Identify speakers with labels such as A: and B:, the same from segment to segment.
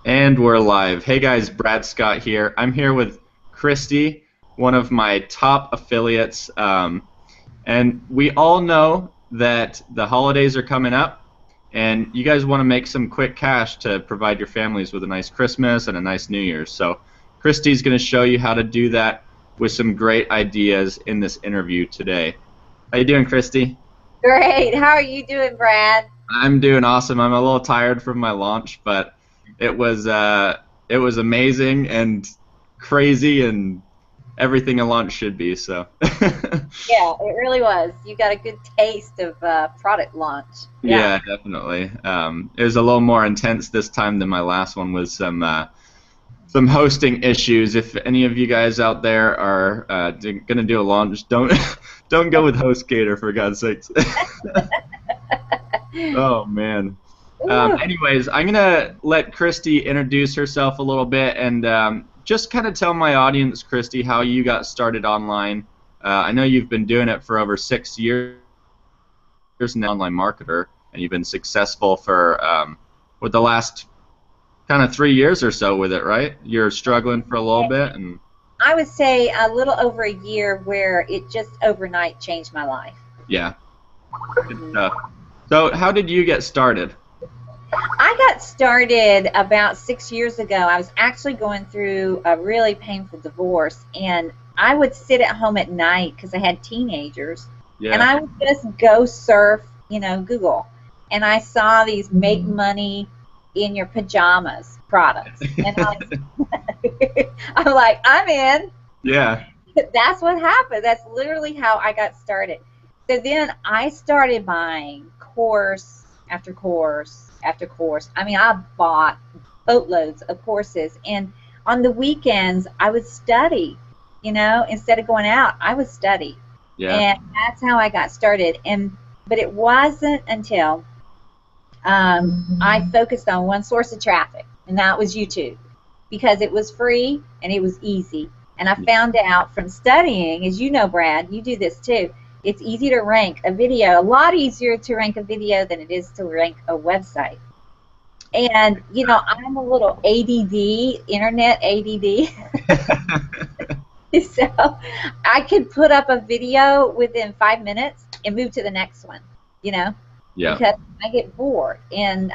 A: And we're live. Hey guys, Brad Scott here. I'm here with Kristie, one of my top affiliates. And we all know that the holidays are coming up, and you guys want to make some quick cash to provide your families with a nice Christmas and a nice New Year's. So Kristie's going to show you how to do that with some great ideas in this interview today. How you doing, Kristie?
B: Great. How are you doing, Brad?
A: I'm doing awesome. I'm a little tired from my launch, but it was amazing and crazy and everything a launch should be. So.
B: Yeah, it really was. You got a good taste of product launch.
A: Yeah, definitely. It was a little more intense this time than my last one with some hosting issues. If any of you guys out there are gonna do a launch, don't don't go with HostGator, for God's sakes. Oh man. Anyways, I'm gonna let Kristie introduce herself a little bit and just kind of tell my audience, Kristie, how you got started online. I know you've been doing it for over 6 years as an online marketer, and you've been successful for with the last kind of 3 years or so with it, right? You're struggling for a little bit, and
B: I would say a little over a year where it just overnight changed my life.
A: yeah, good stuff. So how did you get started?
B: I got started about 6 years ago. I was actually going through a really painful divorce, and I would sit at home at night because I had teenagers, and I would just go surf, Google, and I saw these make money in your pajamas products, and I'm like, I'm in.
A: Yeah.
B: That's what happened. That's literally how I got started. So then I started buying course after course after course. I mean, I bought boatloads of courses, and on the weekends I would study. Instead of going out, I would study.
A: Yeah.
B: And that's how I got started. But it wasn't until I focused on one source of traffic, and that was YouTube, because it was free and it was easy. And I found out from studying, as you know, Brad, you do this too, it's easy to rank a video, a lot easier to rank a video than it is to rank a website. And, I'm a little ADD, internet ADD. So I could put up a video within 5 minutes and move to the next one,
A: Yeah.
B: because I get bored. And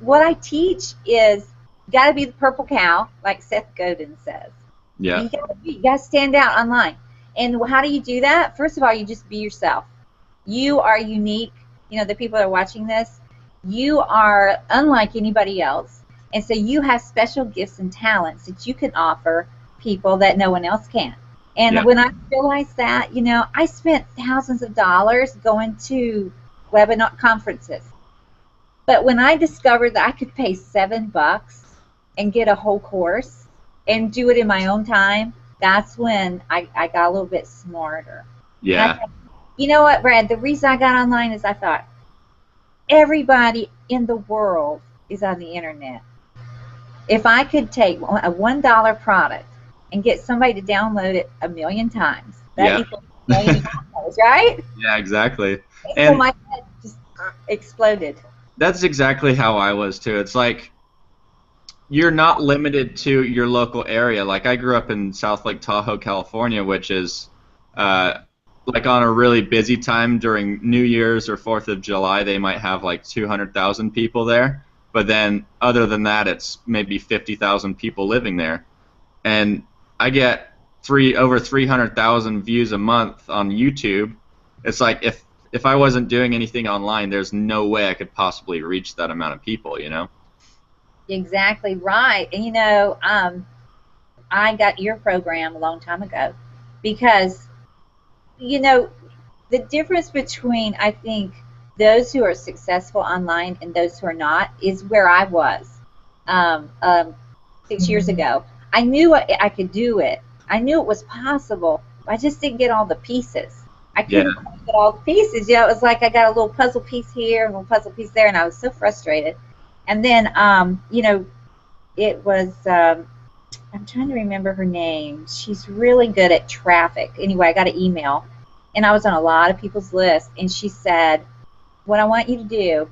B: what I teach is you got to be the purple cow, like Seth Godin says.
A: Yeah.
B: You got to stand out online. And how do you do that? First of all, you just be yourself. You are unique. The people that are watching this, you are unlike anybody else. And so you have special gifts and talents that you can offer people that no one else can. And when I realized that, I spent thousands of dollars going to webinar conferences. But when I discovered that I could pay $7 and get a whole course and do it in my own time, that's when I got a little bit smarter.
A: Yeah.
B: Thought, you know what, Brad? The reason I got online is I thought, everybody in the world is on the internet. If I could take a $1 product and get somebody to download it 1 million times, that equals $1 million, right?
A: Yeah, exactly.
B: And so my head just exploded.
A: That's exactly how I was too. It's like you're not limited to your local area. Like I grew up in South Lake Tahoe, California, which is like on a really busy time during New Year's or 4th of July, they might have like 200,000 people there. But then other than that, it's maybe 50,000 people living there. And I get over 300,000 views a month on YouTube. It's like if I wasn't doing anything online, there's no way I could possibly reach that amount of people,
B: Exactly right. And I got your program a long time ago because, the difference between, I think, those who are successful online and those who are not is where I was 6 years ago. I knew I could do it. I knew it was possible. But I just didn't get all the pieces. I couldn't quite get all the pieces. It was like I got a little puzzle piece here, a little puzzle piece there, and I was so frustrated. And then, it was, I'm trying to remember her name. She's really good at traffic. Anyway, I got an email, and I was on a lot of people's lists, and she said, what I want you to do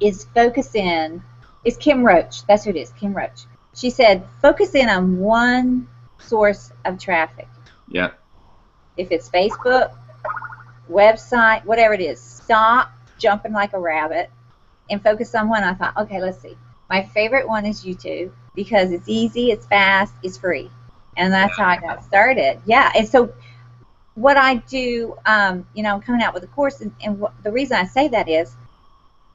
B: is focus in It's Kim Roach. That's who it is, Kim Roach. She said, focus in on one source of traffic.
A: Yeah.
B: If it's Facebook, website, whatever it is, stop jumping like a rabbit and focus on one. I thought, okay, let's see. My favorite one is YouTube because it's easy, it's fast, it's free. And that's how I got started. Yeah. And so what I do, you know, I'm coming out with a course, and the reason I say that is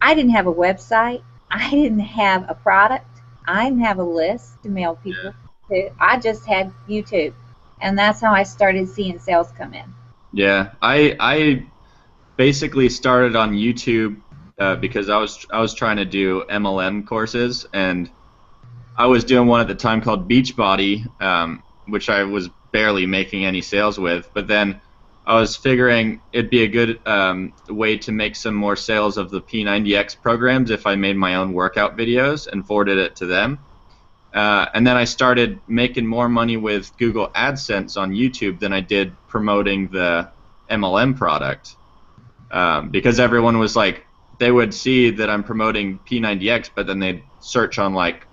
B: I didn't have a website. I didn't have a product. I didn't have a list to mail people to. I just had YouTube. And that's how I started seeing sales come in.
A: Yeah, I basically started on YouTube because I was trying to do MLM courses, and I was doing one at the time called Beachbody, which I was barely making any sales with. But then I was figuring it'd be a good way to make some more sales of the P90X programs if I made my own workout videos and forwarded it to them. And then I started making more money with Google AdSense on YouTube than I did promoting the MLM product, because everyone was like, they would see that I'm promoting P90X, but then they'd search on like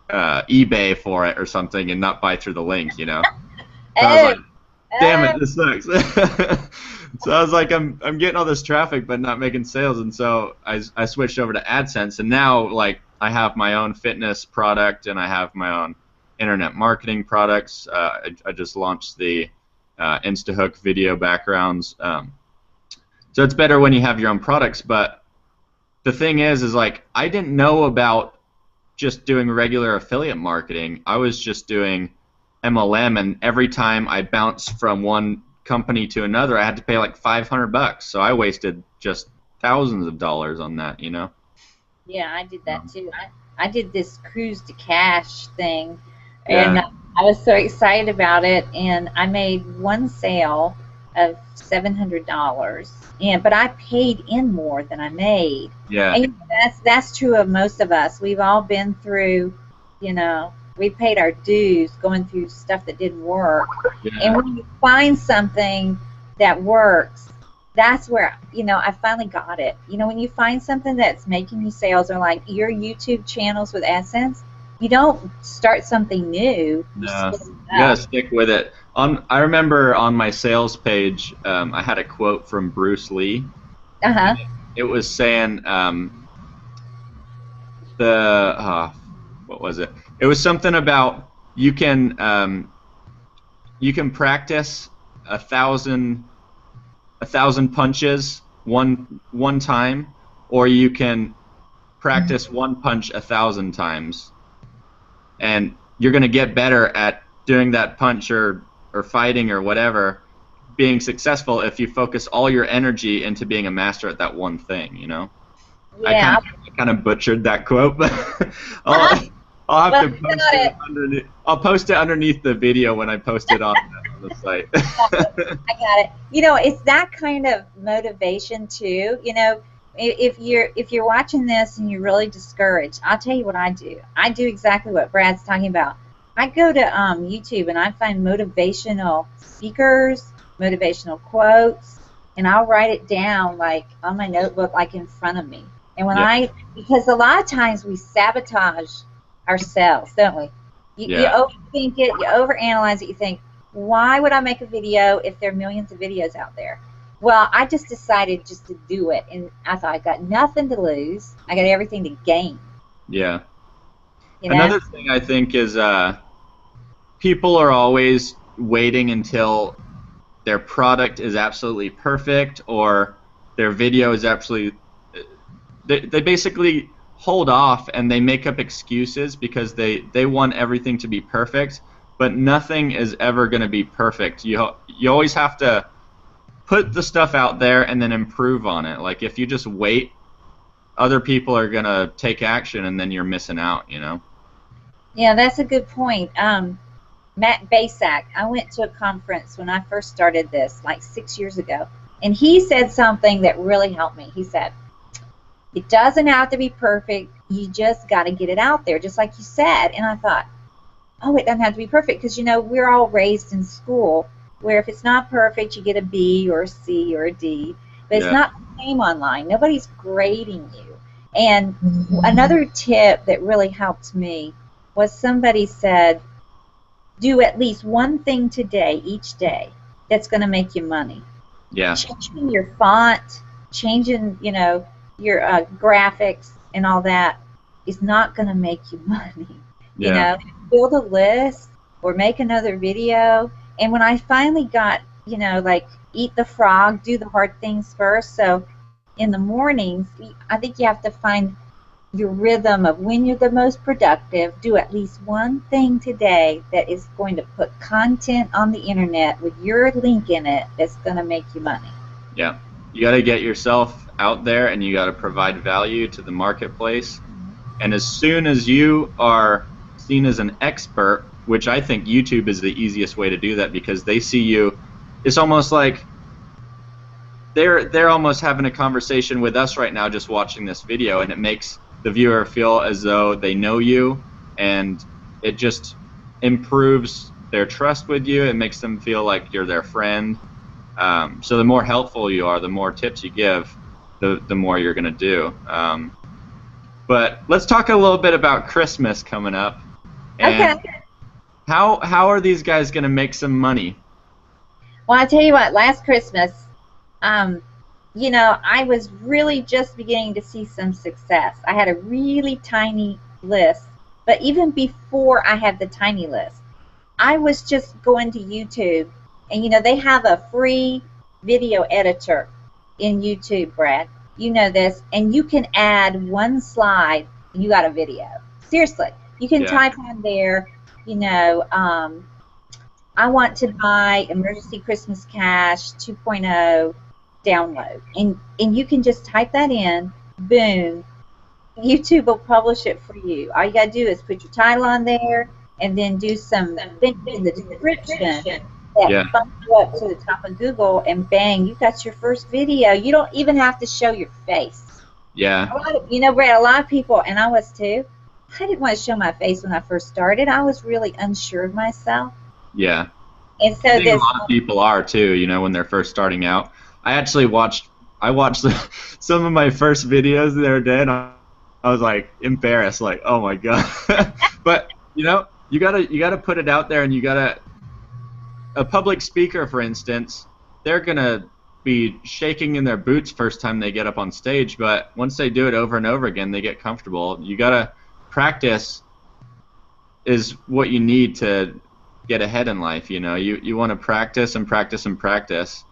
A: eBay for it or something and not buy through the link, you know. So I was like, damn it, this sucks. So I was like, I'm getting all this traffic but not making sales, and so I switched over to AdSense, and now like I have my own fitness product and I have my own internet marketing products. I just launched the InstaHook video backgrounds. So it's better when you have your own products, but the thing is like I didn't know about just doing regular affiliate marketing. I was just doing MLM, and every time I bounced from one company to another, I had to pay like $500. So I wasted just thousands of dollars on that, you know.
B: Yeah, I did that too. I did this cruise to cash thing, and
A: Yeah.
B: I was so excited about it, and I made one sale of $700, but I paid in more than I made.
A: Yeah.
B: And you know, that's true of most of us. We've all been through, you know, we paid our dues going through stuff that didn't work.
A: Yeah.
B: And when you find something that works, that's where, you know, I finally got it. You know, when you find something that's making you sales, or like your YouTube channels with AdSense, you don't start something new.
A: No, you gotta stick with it. I remember on my sales page, I had a quote from Bruce Lee.
B: Uh-huh.
A: It was saying what was it? It was something about you can practice a thousand punches one time, or you can practice one punch 1,000 times, and you're gonna get better at doing that punch or fighting or whatever, being successful if you focus all your energy into being a master at that one thing, you know.
B: Yeah.
A: I kind of butchered that quote, but I'll have to post it underneath. I'll post it underneath the video when I post it on the site.
B: I got it. You know, it's that kind of motivation too. You know, if you're watching this and you're really discouraged, I'll tell you what I do. I do exactly what Brad's talking about. I go to YouTube and I find motivational speakers, motivational quotes, and I'll write it down like on my notebook, like in front of me. And when because a lot of times we sabotage ourselves, don't we? You overthink it, you overanalyze it, you think, why would I make a video if there are millions of videos out there? Well, I just decided just to do it, and I thought I got nothing to lose. I got everything to gain.
A: Yeah.
B: You know?
A: Another thing I think is people are always waiting until their product is absolutely perfect or their video is absolutely... They basically hold off and they make up excuses because they want everything to be perfect, but nothing is ever going to be perfect. You always have to put the stuff out there and then improve on it. Like if you just wait, other people are going to take action and then you're missing out, you know?
B: Yeah, that's a good point. Matt Basak, I went to a conference when I first started this like 6 years ago, and he said something that really helped me. He said, it doesn't have to be perfect. You just got to get it out there, just like you said. And I thought, oh, it doesn't have to be perfect because, you know, we're all raised in school where if it's not perfect, you get a B or a C or a D. But it's not the same online. Nobody's grading you. And another tip that really helped me was somebody said, do at least one thing today, each day, that's going to make you money.
A: Yeah.
B: Changing your font, changing, your graphics and all that is not going to make you money. You
A: Yeah.
B: know, build a list or make another video. And when I finally got, like eat the frog, do the hard things first. So in the mornings, I think you have to find your rhythm of when you're the most productive. Do at least one thing today that is going to put content on the internet with your link in it that's going to make you money.
A: Yeah. You got to get yourself out there and you got to provide value to the marketplace. And as soon as you are seen as an expert, which I think YouTube is the easiest way to do that because they see you, it's almost like they're almost having a conversation with us right now just watching this video, and it makes the viewer feel as though they know you, and it just improves their trust with you. It makes them feel like you're their friend. So the more helpful you are, the more tips you give, the more you're going to do. But let's talk a little bit about Christmas coming up. And
B: Okay.
A: how are these guys going to make some money?
B: Well, I tell you what, last Christmas, I was really just beginning to see some success. I had a really tiny list, but even before I had the tiny list, I was just going to YouTube, and they have a free video editor in YouTube, Brad. You know this, and you can add one slide, and you got a video. Seriously, you can type on there, I want to buy emergency Christmas cash 2.0 download, and you can just type that in. Boom, YouTube will publish it for you. All you gotta do is put your title on there and then do some things in the description that bump you up to the top of Google, and bang, you got your first video. You don't even have to show your face.
A: Yeah.
B: Brad, a lot of people, and I was too, I didn't want to show my face when I first started. I was really unsure of myself.
A: Yeah.
B: And so
A: I think a lot of people are too, when they're first starting out. I watched some of my first videos the other day, and I was like embarrassed, like, oh my god. But you gotta put it out there, and a public speaker, for instance, they're gonna be shaking in their boots first time they get up on stage, but once they do it over and over again, they get comfortable. You gotta practice is what you need to get ahead in life. You want to practice and practice and practice,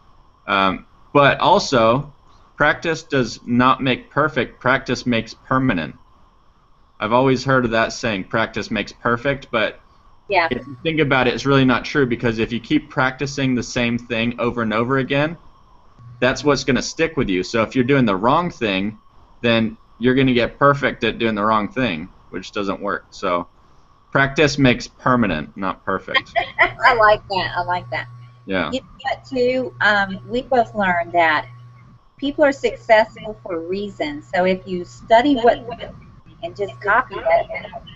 A: but also practice does not make perfect. Practice makes permanent. I've always heard of that saying, practice makes perfect, but if you think about it, it's really not true, because if you keep practicing the same thing over and over again, that's what's going to stick with you. So if you're doing the wrong thing, then you're going to get perfect at doing the wrong thing, which doesn't work. So practice makes permanent, not perfect.
B: I like that.
A: Yeah.
B: Too, we both learned that people are successful for a reason. So if you study what and just copy it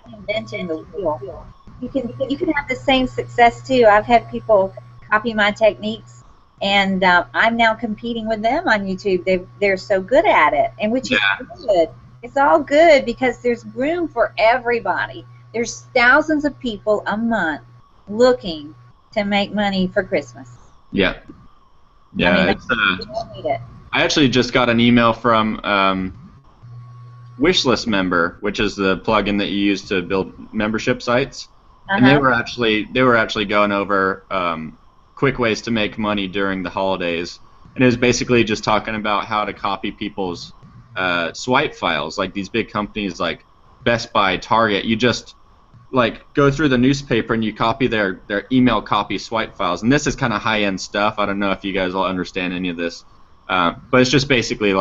B: and inventing the wheel, you can have the same success too. I've had people copy my techniques, and I'm now competing with them on YouTube. They're so good at it, and which is good. It's all good because there's room for everybody. There's thousands of people a month looking to make money for Christmas.
A: Yeah. Yeah. I actually just got an email from Wishlist Member, which is the plugin that you use to build membership sites. And they were actually going over quick ways to make money during the holidays, and it was basically just talking about how to copy people's swipe files, like these big companies like Best Buy, Target. You just go through the newspaper and you copy their email copy swipe files, and this is kind of high-end stuff. I don't know if you guys all understand any of this, but it's just basically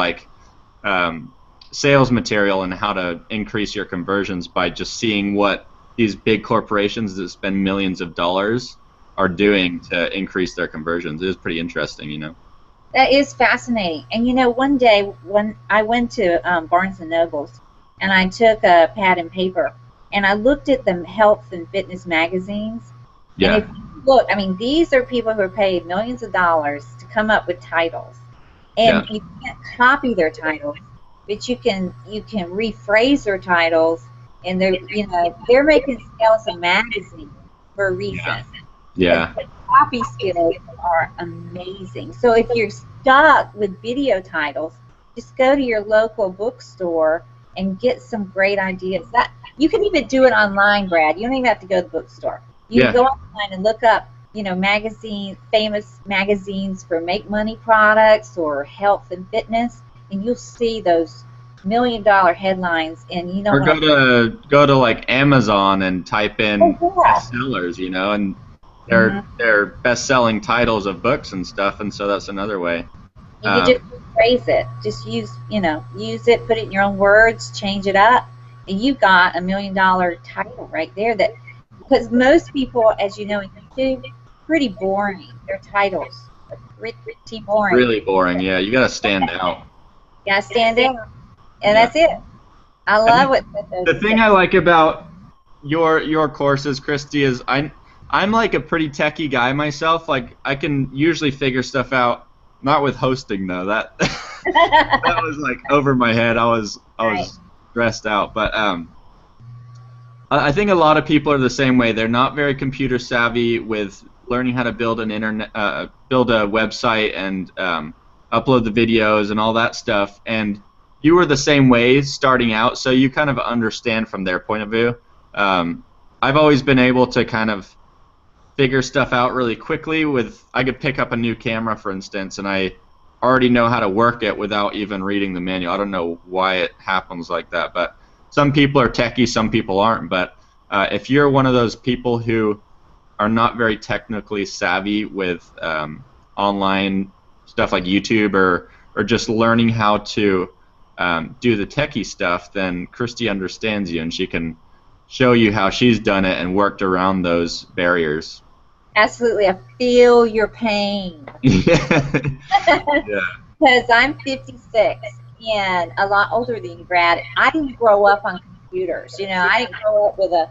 A: sales material and how to increase your conversions by just seeing what these big corporations that spend millions of dollars are doing to increase their conversions. It is pretty interesting,
B: That is fascinating. And one day when I went to Barnes & Noble's, and I took a pad and paper, and I looked at the health and fitness magazines.
A: Yeah.
B: And if you look, these are people who are paid millions of dollars to come up with titles. And you can't copy their titles. but you can rephrase their titles, and they're making sales of magazines for a reason,
A: Yeah.
B: because
A: Yeah.
B: the copy skills are amazing. So if you're stuck with video titles, just go to your local bookstore and get some great ideas. That you can even do it online, Brad. You don't even have to go to the bookstore. You can
A: Yeah.
B: go online and look up, famous magazines for make money products or health and fitness, and you'll see those $1 million headlines. And you know
A: Or
B: what I'm
A: go to like Amazon and type in
B: Oh,
A: bestsellers, and
B: yeah.
A: they're best-selling titles of books and stuff, and so that's another way.
B: You could just
A: Um,
B: phrase it. Just use it, put it in your own words, change it up, and you've got $1 million title right there. That because most people, as you know, in YouTube, pretty boring. Their titles are pretty boring.
A: really boring. Yeah, you got to stand out.
B: You gotta stand out, and
A: Yeah.
B: that's it. I love
A: And
B: what
A: the
B: those
A: thing I like about your courses, Kristie, is I'm like a pretty techie guy myself. Like I can usually figure stuff out. Not with hosting though. That that was like over my head. I
B: right.
A: was stressed out. But I think a lot of people are the same way. They're not very computer savvy with learning how to build an build a website and upload the videos and all that stuff. And you were the same way starting out, so you kind of understand from their point of view. I've always been able to kind of figure stuff out really quickly. I could pick up a new camera, for instance, and I already know how to work it without even reading the manual. I don't know why it happens like that, but some people are techie, some people aren't. But if you're one of those people who are not very technically savvy with online stuff like YouTube or just learning how to do the techie stuff, then Kristie understands you and she can show you how she's done it and worked around those barriers.
B: Absolutely, I feel your pain.
A: Yeah.
B: Because I'm 56 and a lot older than you, Brad. I didn't grow up on computers. I didn't grow up with a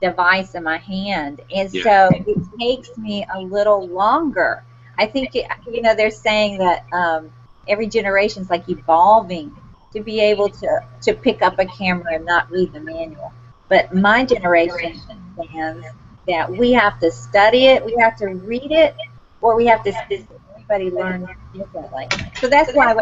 B: device in my hand. And
A: Yeah.
B: so it takes me a little longer. I think, they're saying that every generation is like evolving to be able to pick up a camera and not read the manual. But my generation understands that we have to study it, we have to read it, or we have to everybody learns differently. So that's why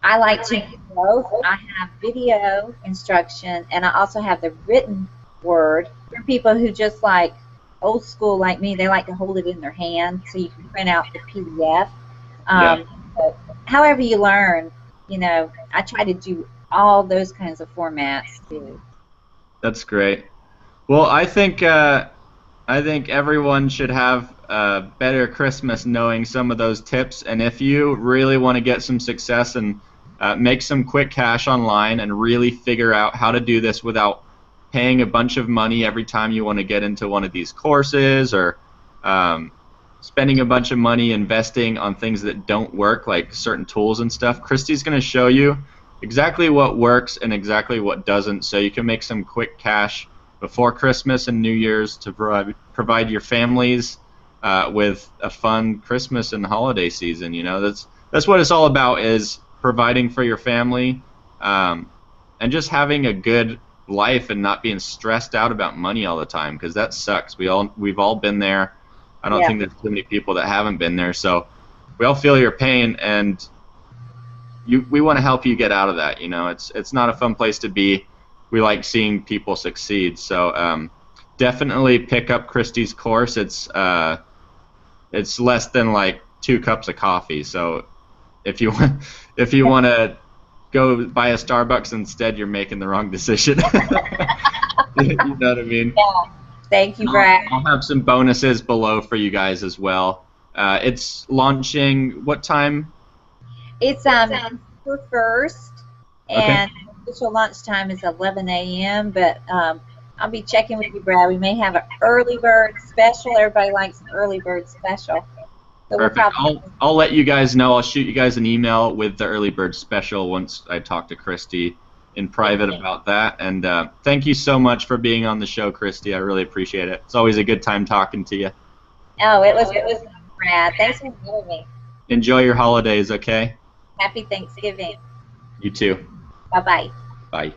B: I like to do both. I have video instruction, and I also have the written word for people who just like old school like me. They like to hold it in their hand so you can print out the PDF.
A: Yeah.
B: But however you learn, I try to do all those kinds of formats too.
A: That's great. Well, I think everyone should have a better Christmas knowing some of those tips. And if you really want to get some success and make some quick cash online and really figure out how to do this without paying a bunch of money every time you want to get into one of these courses or spending a bunch of money investing on things that don't work, like certain tools and stuff, Kristie's going to show you exactly what works and exactly what doesn't, so you can make some quick cash before Christmas and New Year's to provide your families with a fun Christmas and holiday season. That's what it's all about, is providing for your family and just having a good life and not being stressed out about money all the time, because that sucks. We've all been there. I don't
B: Yeah.
A: think there's too many people that haven't been there. So we all feel your pain, and we want to help you get out of that. It's not a fun place to be. We like seeing people succeed. So definitely pick up Kristie's course. It's less than like 2 cups of coffee. So if you want to go buy a Starbucks instead, you're making the wrong decision. You know what I mean?
B: Yeah. Thank you, Brad.
A: I'll have some bonuses below for you guys as well. It's launching what time?
B: It's December 1st,
A: Okay.
B: and official launch time is 11 a.m. But I'll be checking with you, Brad. We may have an early bird special. Everybody likes an early bird special. So we'll
A: Perfect.
B: probably
A: I'll let you guys know. I'll shoot you guys an email with the early bird special once I talk to Kristie in private about that. And thank you so much for being on the show, Kristie. I really appreciate it. It's always a good time talking to you.
B: Oh, it was Brad. Thanks for having me.
A: Enjoy your holidays, okay?
B: Happy Thanksgiving.
A: You too.
B: Bye bye.
A: Bye.